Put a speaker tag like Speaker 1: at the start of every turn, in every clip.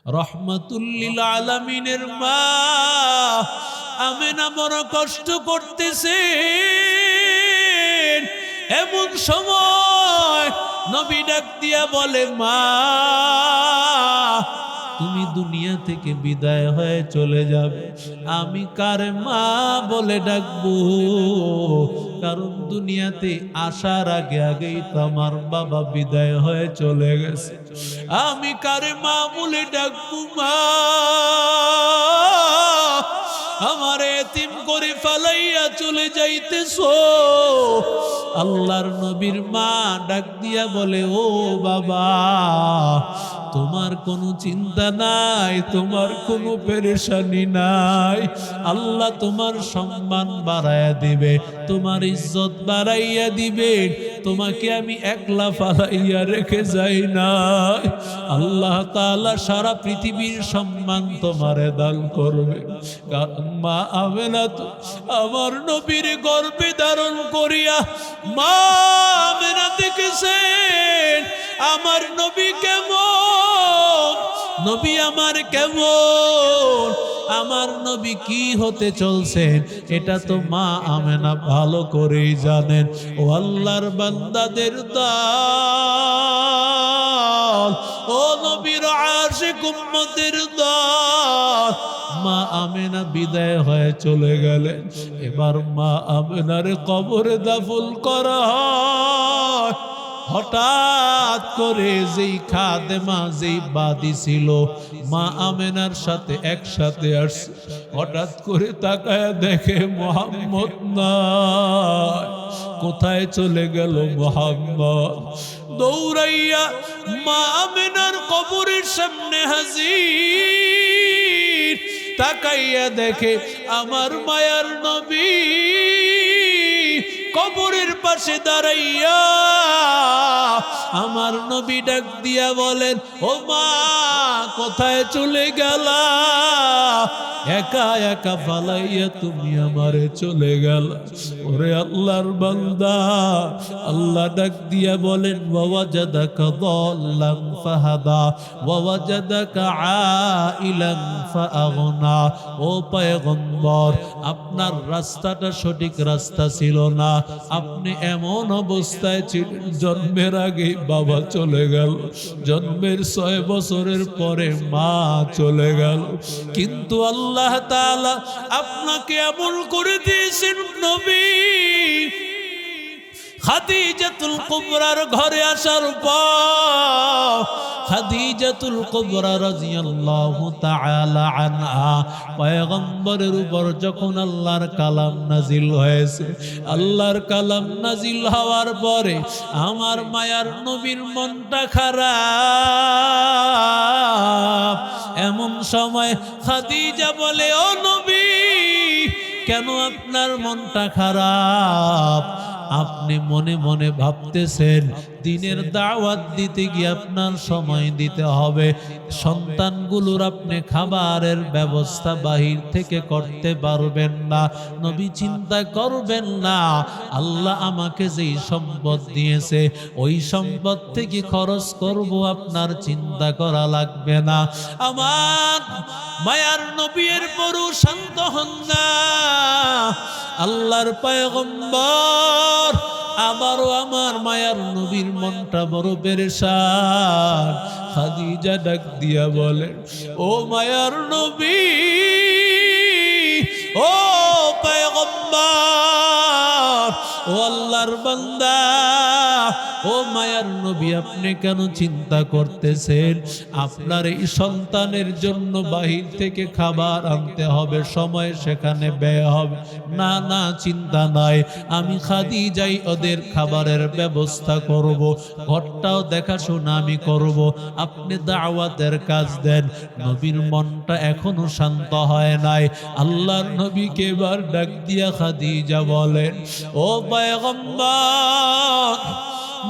Speaker 1: রহমাতুল লিল আলামিনের মা আমেনা বড় কষ্ট করতেছেন। এমন সময় নবী ডাক দিয়া বলে, মা তুমি দুনিয়া থেকে বিদায় হয়ে চলে যাবে, আমি কারে মা বলে ডাকবো? কারণ দুনিয়াতে আসার আগে আগেই তো আমার বাবা বিদায় হয়ে চলে গেছে, আমি কারে মা বলে ডাকবো? মা আমার এতিম করে ফালাইয়া চলে যাইতেছো। আল্লাহর নবীর মা ডাক দিয়া বলে, ও বাবা, তোমার কোনো চিন্তা নাই, তোমার কোনো পেরেশানি নাই। আল্লাহ তোমার সম্মান বাড়াইয়া দিবে, তোমার ইজ্জত বাড়াইয়া দিবে। তোমাকে আমি একলা ফালাইয়া রেখে যাই না। আল্লাহ তাআলা সারা পৃথিবীর সম্মান তোমারে দান করবে। কারণ মা আমেনা তো আমার নবীর গর্ভে ধারণ করিয়া মা আমেনা দেখেছেন আমার নবী কেমন, নবী আমার কেমন, আমার নবী কি হতে চলছেন, এটা তো মা আমেনা ভালো করেই জানেন। ও আল্লাহর বান্দাদের দল, ও নবীর আশিক উম্মতের দল, মা আমেনা বিদায় হয়ে চলে গেলেন। এবার মা আমেনার কবরে দাফন করা হয়। হঠাৎ করে যেই খাদেমা, যেই বাদী ছিল মা আমেনার সাথে একসাথে আসছে, হঠাৎ করে তাকায় দেখে মুহাম্মদ নাই। কোথায় চলে গেল মুহাম্মদ? দৌড়াইয়া মা আমেনার কবরের সামনে হাজির। তাকাইয়া দেখে আমার মায়ার নবী কবরের পাশে দাঁড়াইয়া। আমার নবী ডাক দিয়া বলেন, ও মা, কোথায় চলে গেলা? একা একা ফালাইয়া তুমি আমারে চলে গেল। ওরে আল্লাহর বান্দা, আল্লাহ ডাক দিয়া বলেন, ওয়াজাদাকা দাল্লান ফাহাদা ওয়াজাদাকা আইলান ফাআগনা। ও পয়গম্বর, আপনার রাস্তাটা সঠিক রাস্তা ছিল না। আপনি এমন অবস্থায় ছিলেন, জন্মের আগে বাবা চলে গেল, জন্মের 6 বছরের পরে মা চলে গেল, কিন্তু আল্লাহ তাআলা আপনাকে এমন করে দিয়েছেন নবী। খাদিজাতুল কুবরার ঘরে আসার পর খাদিজাতুল কুবরা রাদিয়াল্লাহু তাআলা আনহা পয়গম্বরের উপর যখন আল্লাহর কালাম নাজিল হয়েছে, আল্লাহর কালাম নাজিল হওয়ার পরে আমার মায়ার নবীর মনটা খারাপ। এমন সময় খাদিজা বলে, ও নবী, কেন আপনার মনটা খারাপ? আপনি মনে মনে ভাবতেছেন দিনের দাওয়াত দিতে গিয়ে আপনার সময় দিতে হবে, সন্তানগুলোর আপনি খাবারের ব্যবস্থা বাহির থেকে করতে পারবেন না। নবী চিন্তা করবেন না, আল্লাহ আমাকে যেই সম্পদ দিয়েছে ওই সম্পদ থেকে খরচ করব, আপনার চিন্তা করা লাগবে না। আমার মায়ার নবীর পরও শান্ত হন না। আল্লাহর পয়গম্বর আবারও আমার মায়ার নবীর মনটা বড় পেরেশান। খাদিজা ডাক দিয়া বলে, ও মায়ার নবী, ও পয়গম্বর, ও আল্লাহর বান্দা, ও মায়ার নবী, আপনি কেন চিন্তা করতেছেন? আপনার এই সন্তানের জন্য বাহির থেকে খাবার আনতে হবে, সময় সেখানে ব্যয় হবে। না না, চিন্তা নাই, আমি খাদিজাই ওদের খাবারের ব্যবস্থা করব, ঘরটাও দেখাশোনা আমি করব, আপনি দাওয়াতের কাজ দেন। নবীর মনটা এখনো শান্ত হয় নাই। আল্লাহর নবীকে এবার ডাক দিয়া খাদিজা বলেন, ও পয়গম্বর,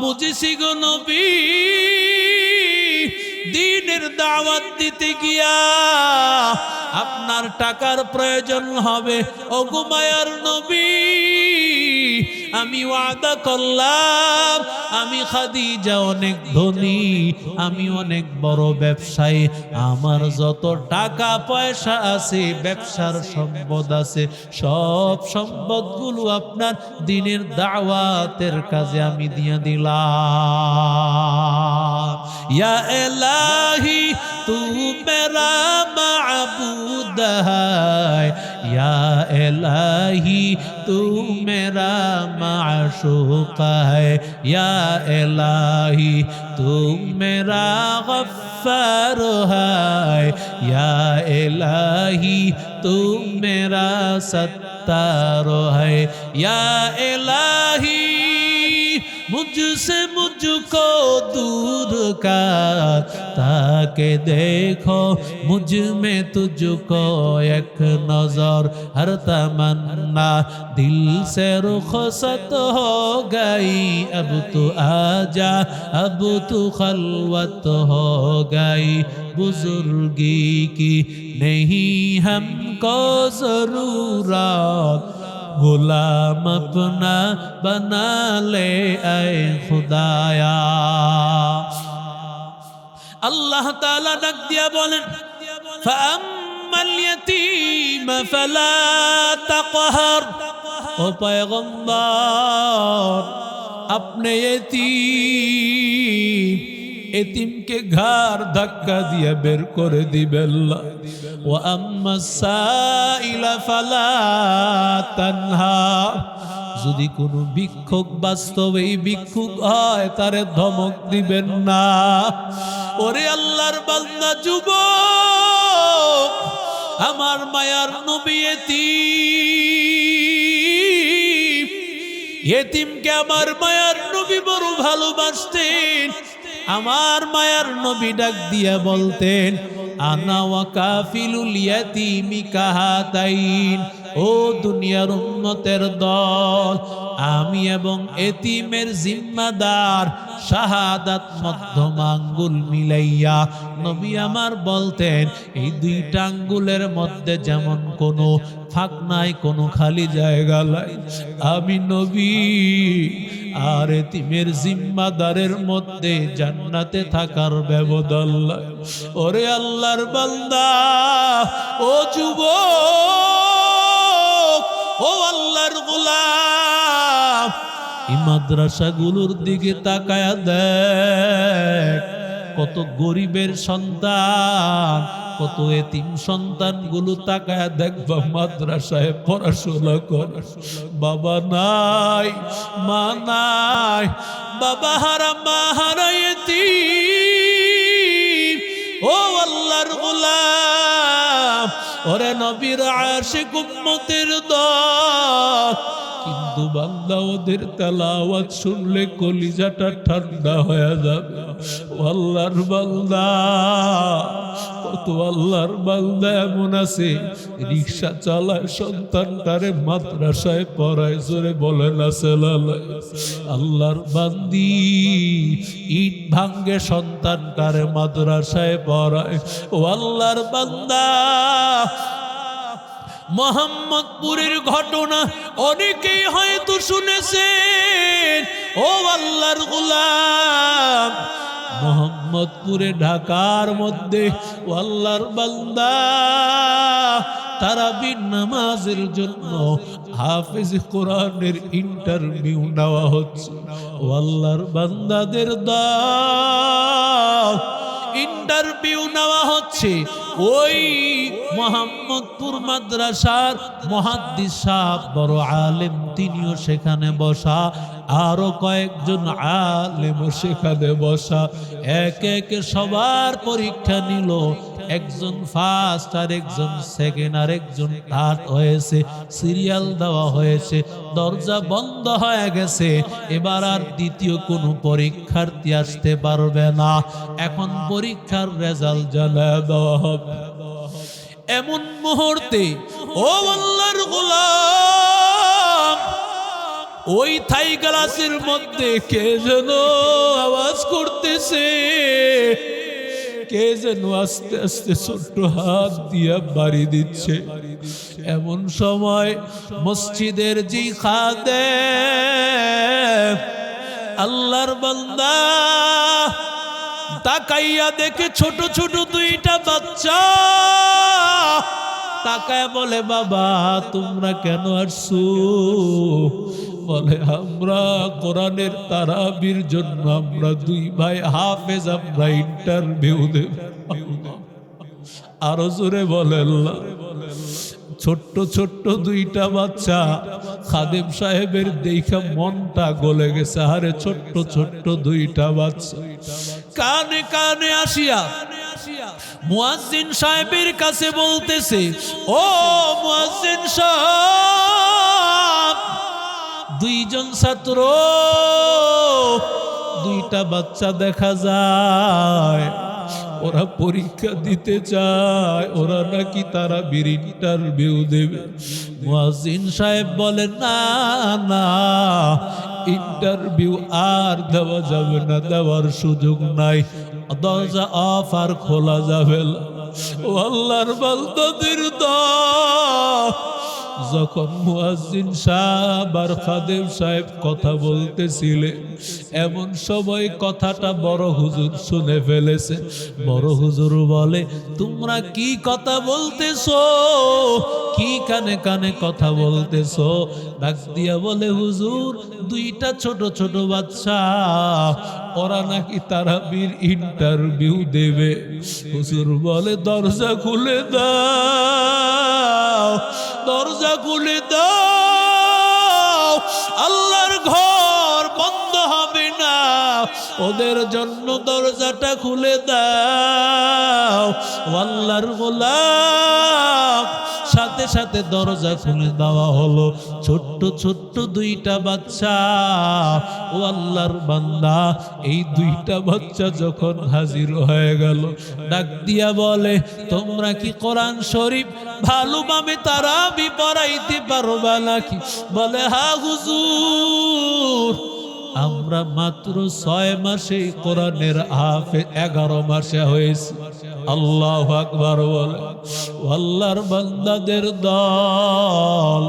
Speaker 1: বুঝেছি গো নবী, দ্বীনের দাওয়াত দিতে গিয়া আপনার টাকার প্রয়োজন হবে। ও গো মায়ার নবী, আমি ওয়াদা করলাম আমি খাদিজা অনেক ধনী, আমি অনেক বড় ব্যবসায়ী, আমার যত টাকা পয়সা আছে, ব্যবসার সম্পদ আছে, সব সম্পদগুলো আপনার দ্বীনের দাওয়াতের কাজে আমি দিয়ে দিলাম। ইয়া ইলাহি তু মেরা মাবুদ है, या इलाही तू मेरा माशूक है, या इलाही तू मेरा गफ्फार है, या इलाही तू मेरा सत्तार है, या इलाही मुझसे मुझको दूर कर, ताकि देखो मुझ में तुझको एक नजर, हर तमन्ना दिल से रुखसत हो गई, अब तू आजा अब तू खलवत हो गई, बुजुर्गी की नहीं हमको जरूरत, गुलाम अपना बना ले ऐ खुदाया। अल्लाह ताला डाक दिया बोलें फअम्मल यतीम फला तक़हर, ओ पैगंबर अपने यतीम के घर धक्का दिया बेर करे दिबेन ना, व अम्मा साइला फला तनहार, যদি কোনো ভিক্ষুক বাস্তবেই ভিক্ষুক হয় তারে ধমক দিবেন না। ওরে আল্লাহর বান্দা যুবক, আমার মায়ার নবী এতিমকে আমার মায়ার নবী বড় ভালোবাসতেন। আমার মায়ার নবী ডাক দিয়া বলতেন আনা ওয়া কাফিলুল ইয়াতিমি কাহাতাইন, ও দুনিয়ার উম্মতের দল, আমি এবং এতিমের জিম্মাদার শাহাদাত মধ্যম আঙ্গুল মিলাইয়া। নবী আমার বলতেন এই দুইটা আঙ্গুলের মধ্যে যেমন কোনো ফাঁক নাই, কোনো খালি জায়গা নাই, আমি নবী আর এতিমের জিম্মাদারের মধ্যে জান্নাতে থাকার ব্যবধান। ওরে আল্লাহর বান্দা, ও যুবক, ও আল্লাহর গোলাম, এই মাদ্রাসাগুলোর দিকে তাকায়া দেখ, কত গরিবের সন্তান, কত এতিম সন্তানগুলো তাকায়া দেখবা মাদ্রাসায় পড়াশোনা করে, বাবা নাই মা নাই, বাবা হারা মা হারা এতিম। ও আল্লাহর গোলাম, ওরে নবীর আশিক উম্মতের দল, কিন্তু বান্দা ওদের তেলাওয়াত শুনলে কলিজাটা ঠান্ডা হয়ে যাবে। আল্লাহর বান্দা, কত আল্লাহর বান্দা এমন আছে রিক্সা চালায় সন্তানটারে মাদ্রাসায় পড়ায়, জোরে বলে না সেলালায়। আল্লাহর বান্দি ইট ভাঙ্গে সন্তানটারে মাদ্রাসায় পড়ায়। ও আল্লাহর বান্দা, মোহাম্মদপুরের ঘটনা অনেকেই হয়তো শুনেছেন। ও আল্লাহর গোলাম, মোহাম্মদপুরে ঢাকার মধ্যে ও আল্লাহর বান্দা তারাবির নামাজের জন্য হাফেজ কোরআনের ইন্টারভিউ নেওয়া হচ্ছে। ও আল্লাহর বান্দাদের দল, ইন্টারভিউ নেওয়া হচ্ছে। ওই মোহাম্মদপুর মাদ্রাসার মুহাদ্দিস সাহেব বড় আলেম, তিনিও সেখানে বসা, আরো কয়েকজন আলেম সেখানে বসা। এক এক সবার পরীক্ষা নিল, একজন ফার্স্ট আর একজন সেকেন্ড আর একজন থার্ড হয়েছে, সিরিয়াল দেওয়া হয়েছে, দরজা বন্ধ হয়ে গেছে। এবার আর দ্বিতীয় কোনো পরীক্ষার্থী আসতে পারবে না, এখন পরীক্ষার রেজাল্ট জানায় দেওয়া হবে। এমন মুহূর্তে ও আল্লাহর গোলাম, ওই থাই গ্লাসের মধ্যে কে যেন আওয়াজ করতেছে, কে যেন আস্তে আস্তে ছোট্ট হাত দিয়া বাড়ি দিচ্ছে। এমন সময় মসজিদের যে খাদেম আল্লাহর বান্দা তাকাইয়া দেখে ছোট ছোট দুইটা বাচ্চা, তাকায় বলে বাবা তোমরা কেন আসছো? বলে আমরা কোরআনের তারাবির জন্য, আমরা দুই ভাই হাফেজ, আমরা ইন্টারভিউ দেব। আরো জোরে বলে আল্লাহ। ছোট্ট ছোট্ট দুইটা বাচ্চা, খাদেম সাহেবের দেখা মনটা গলে গেছে। আরে ছোট্ট ছোট্ট দুইটা বাচ্চা কানে কানে আসিয়া মুয়াজ্জিন সাহেবের কাছে বলতেছে, ও মুয়াজ্জিন সাহেব, দুইজন ছাত্র, দুইটা বাচ্চা দেখা যায় ওরা পরীক্ষা দিতে চায়, ওরা নাকি তারা ইন্টারভিউ দেবে। মুয়াজ্জিন সাহেব বলেন না না, ইন্টারভিউ আর দেওয়া যাবে না, দেওয়ার সুযোগ নাই, দরজা অফ আর খোলা যাবে না। ও আল্লাহর বান্দাদের দল, যখন মুয়াজ্জিন সাহেব আর খাদেম সাহেব কথা বলতেছিলেন, এমন সময় কথাটা বড় হুজুর শুনে ফেলেছে। বড় হুজুর বলে, তোমরা কি কথা বলতেছো? কি কানে কানে কথা বলতেছো? ডাক দিয়া বলে, হুজুর দুইটা ছোট ছোট বাচ্চা, ওরা নাকি তারাবির ইন্টারভিউ দেবে। হুজুর বলে, দরজা খুলে দাও, দরজা খুলে দাও, আল্লাহর ঘর বন্ধ হবে না, ওদের জন্য দরজাটা খুলে দাও। আল্লাহর গোলাম, সাথে সাথে দরজা খুলে দেওয়া হলো। ছোট্ট ছোট্ট দুইটা বাচ্চা, ও আল্লাহর বান্দা, এই দুইটা বাচ্চা যখন হাজির হয়ে গেল, ডাক দিয়া বলে, তোমরা কি কোরআন শরীফ ভালোভাবে তারাবি পড়াইতে পারবা নাকি? বলে, হ্যাঁ হুজুর, আমরা মাত্র 6 মাসে কোরআনের হাফেজ, 11 মাসে হয়েছে। আল্লাহু আকবার বলে। আল্লাহর বান্দাদের দল,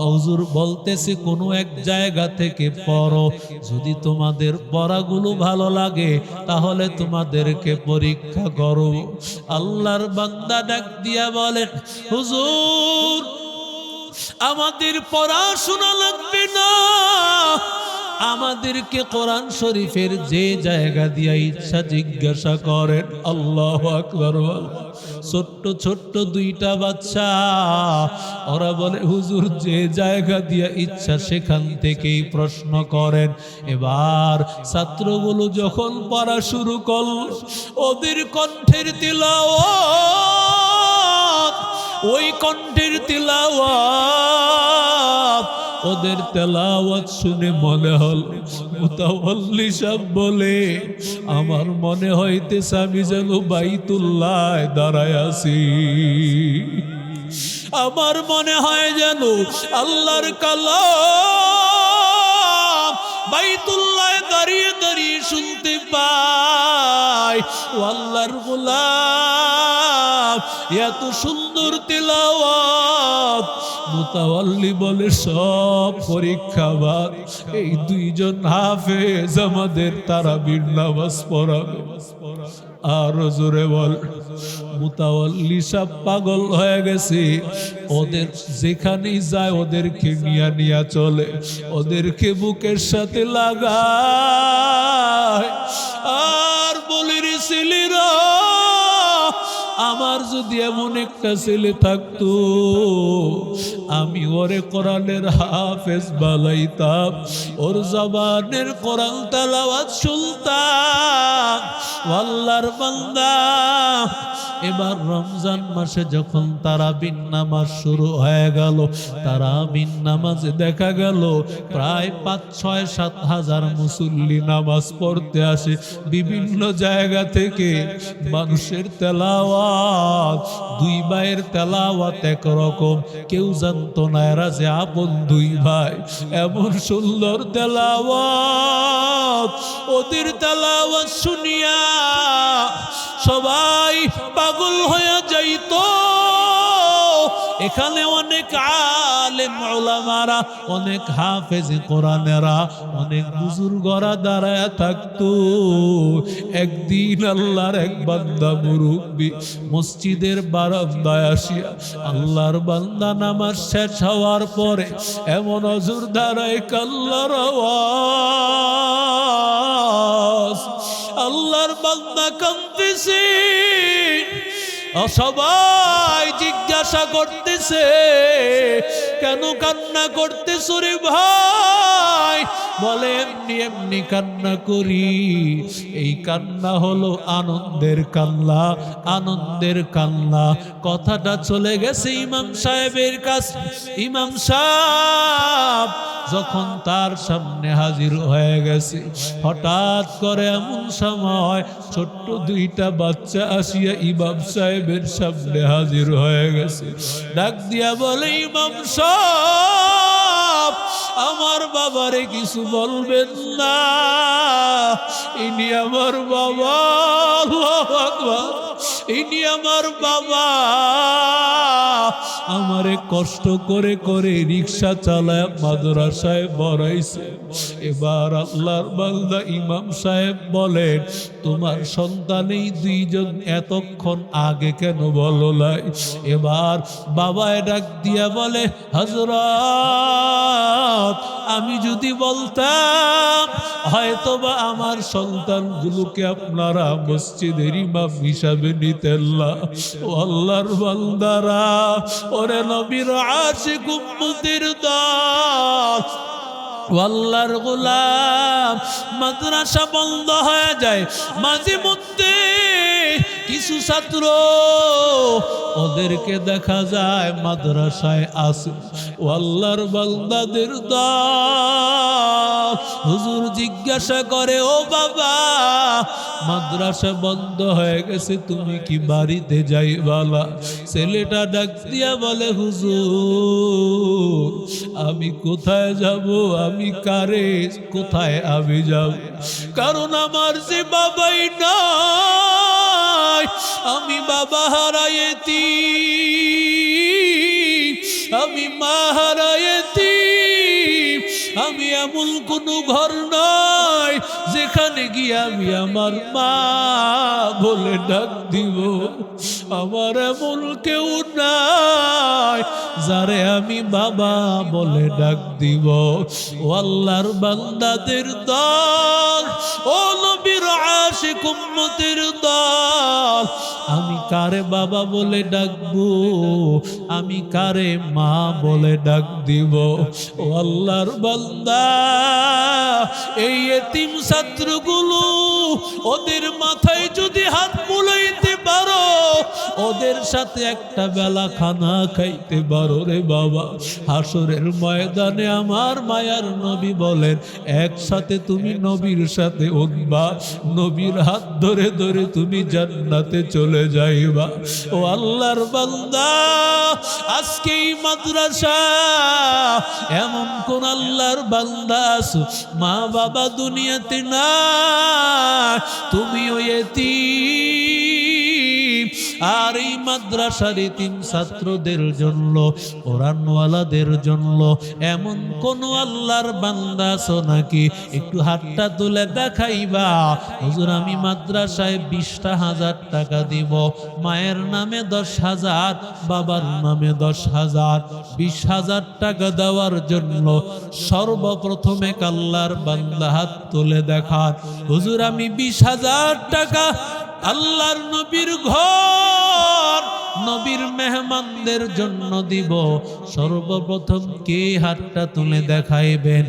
Speaker 1: হুজুর বলতেছে কোনো এক জায়গা থেকে পড়ো, যদি তোমাদের পড়াগুলো ভালো লাগে তাহলে তোমাদেরকে পরীক্ষা করো। আল্লাহর বান্দা ডাক দিয়া বলেন, হুজুর আমাদের পড়াশোনা লাগবে না, আমাদেরকে কোরআন শরীফের যে জায়গা দিয়া ইচ্ছা জিজ্ঞাসা করেন। আল্লাহু আকবার। ছোট্ট ছোট্ট দুইটা বাচ্চা, ওরা বলে, হুজুর যে জায়গা দিয়া ইচ্ছা সেখান থেকেই প্রশ্ন করেন। এবার ছাত্রগুলো যখন পড়া শুরু করল, ওদের কণ্ঠের তিলাওয়াত, ওই কণ্ঠের তিলাওয়াত, ওদের তেলাওয়াত শুনে মনে হল মুতাওয়াল্লি সাহেব বলে, আমার মনে হইতেছে আমি যেন বাইতুল্লাহ দাঁড়ায় আছি, আমার মনে হয় যেন আল্লাহর কালাম বাইতুল্লাহ দাঁড়িয়ে দাঁড়িয়ে শুনতে পাই। ও আল্লাহর গোলাম, এত সুন্দর তেলাওয়াত। মুতাওয়াল্লি বলে, সব পরীক্ষা বাদ, এই দুইজন হাফেজ আমাদের তারাবির নামাজ পড়াবে। আর জোরে বল। মুতাওয়াল্লি সাহেব পাগল হয়ে গেছে, ওদের যেখানেই যায় ওদেরকে নিয়া নিয়া চলে, ওদেরকে বুকের সাথে লাগায় আর বলে, রে ছেলেরা, আমার যদি এমন একটা ছেলে থাকতো, আমি ওরে কোরআনের হাফেজ বানাইতাম, ওর জবানের কোরআন তেলাওয়াত শুনতাম। আল্লাহর বান্দা, এবার রমজান মাসে যখন তারাবির নামাজ শুরু হয়ে গেল, তারাবির নামাজে দেখা গেল প্রায় 5-6-7 হাজার মুসল্লি নামাজ পড়তে আসে বিভিন্ন জায়গা থেকে। মানুষের তেলাওয়াত, দুই ভাইয়ের তেলাওয়াত একরকম, কেউ জানতো না এরা যে আপন দুই ভাই। এমন সুন্দর তেলাওয়াত, ওদের তেলাওয়াত শুনিয়া সবাই পাগল হয়ে যাইতো। এখানে অনেক আলেম ওলামারা, অনেক হাফেজ কোরআনেরা, অনেক বুজুর্গরা দাঁড়ায় থাকতো। একদিন আল্লাহর এক বান্দা মুরব্বী মসজিদের বারান্দায় আসিয়া আল্লাহর বান্দা নামাজ শেষ হওয়ার পরে এমন হুজুর দাঁড়ায় কাল্লার আওয়াজ, আল্লাহর বান্দা কাঁদতেছে। সবাই জিজ্ঞাসা করতেছে কেন কান্না করতেছ রে ভাই? বলে এমনি এমনি কান্না করি। এই কান্না হলো আনন্দের কান্না, আনন্দের কান্না। কথাটা চলে গেছে ইমাম সাহেবের কাছে। ইমাম সাহেব যখন তার সামনে হাজির হয়ে গেছে, হঠাৎ করে এমন সময় ছোট্ট দুইটা বাচ্চা আসিয়া ইমাম সাহেবের সামনে হাজির হয়ে গেছে। ডাক দিয়া বলে, ইমাম সাহেব আমার বাবারে কিছু বলবেন না, ইনি আমার বাবা। আল্লাহু আকবার। ইনি আমার বাবা, আমারে কষ্ট করে করে রিক্সা চালায় মাদ্রাসায় পড়াইছে। এবার আল্লাহর বান্দা ইমাম সাহেব বলেন, তোমার সন্তানেই দুইজন এতক্ষণ আগে কেন বলো নাই? এবার বাবায় ডাক দিয়া বলে, হযরত আমি যদি বলতাম হয়তোবা আমার সন্তানগুলোকে আপনারা মসজিদের ইমাম হিসাবে নিতেন না। ও আল্লাহর বান্দারা, ওরে নবীর আশিক উম্মতের দল, আল্লাহর গোলাম, মাদ্রাসা বন্ধ হয়ে যায় মাঝে মধ্যে। কিছু ছাত্র ওদেরকে দেখা যায় মাদ্রাসায় আসে। ও আল্লাহর বান্দাদের দল, হুজুর জিজ্ঞাসা করে, ও বাবা মাদ্রাসা বন্ধ হয়ে গেছে, তুমি কি বাড়িতে যাইবা না? ছেলেটা ডাক দিয়া বলে, হুজুর আমি কোথায় যাব? আমি কারে কোথায় আমি যাব? কারণ আমার যে বাবাই নাই, আমি বাবা হারাইতি, আমি মা হারাইতি। আমি এমন কোনো ঘর নয় যেখানে গিয়ে আমি আমার মা বলে ডাক দিব। আমার এমন কেউ নাই যারে আমি বাবা বলে ডাক দিব। ও আল্লাহর বান্দাদের দল, ও নবীর আশিক উম্মতের দল, আমি কারে বাবা বলে ডাকবো? আমি কারে মা বলে ডাক দিব? ও আল্লাহর বান্দা, এই এতিম ছাত্রগুলো, ওদের মাথায় যদি হাত বুলাইতে পারো, ওদের সাথে একটা বেলা খানা খাইতে পারো রে বাবা, হাসরের ময়দানে আমার মায়ার নবী বলেন একসাথে তুমি নবীর সাথে উঠবা, নবীর হাত ধরে ধরে তুমি জান্নাতে চলে যাইবা। ও আল্লাহর বান্দা, আজকে এই মাদ্রাসা এমন কোন আল্লাহর বান্দা আছো মা বাবা দুনিয়াতে না, তুমিও এতিম। আর এই মাদ্রাসার এতিম ছাত্রদের জন্য, কোরআনওয়ালাদের জন্য এমন কোন আল্লাহর বান্দা আছো নাকি? একটু হাতটা তুলে দেখাইবা, হুজুর আমি মাদ্রাসায় 20,000 টাকা দিব, মায়ের নামে 10,000, বাবার নামে 10,000। 20,000 টাকা দেওয়ার জন্য সর্বপ্রথমে আল্লাহর বান্দা হাত তুলে দেখান, হুজুর আমি 20,000 টাকা আল্লাহর নবীর ঘর, নবীর মেহমানদের জন্য দিব। সর্বপ্রথম কে হাতটা তুলে দেখাইবেন?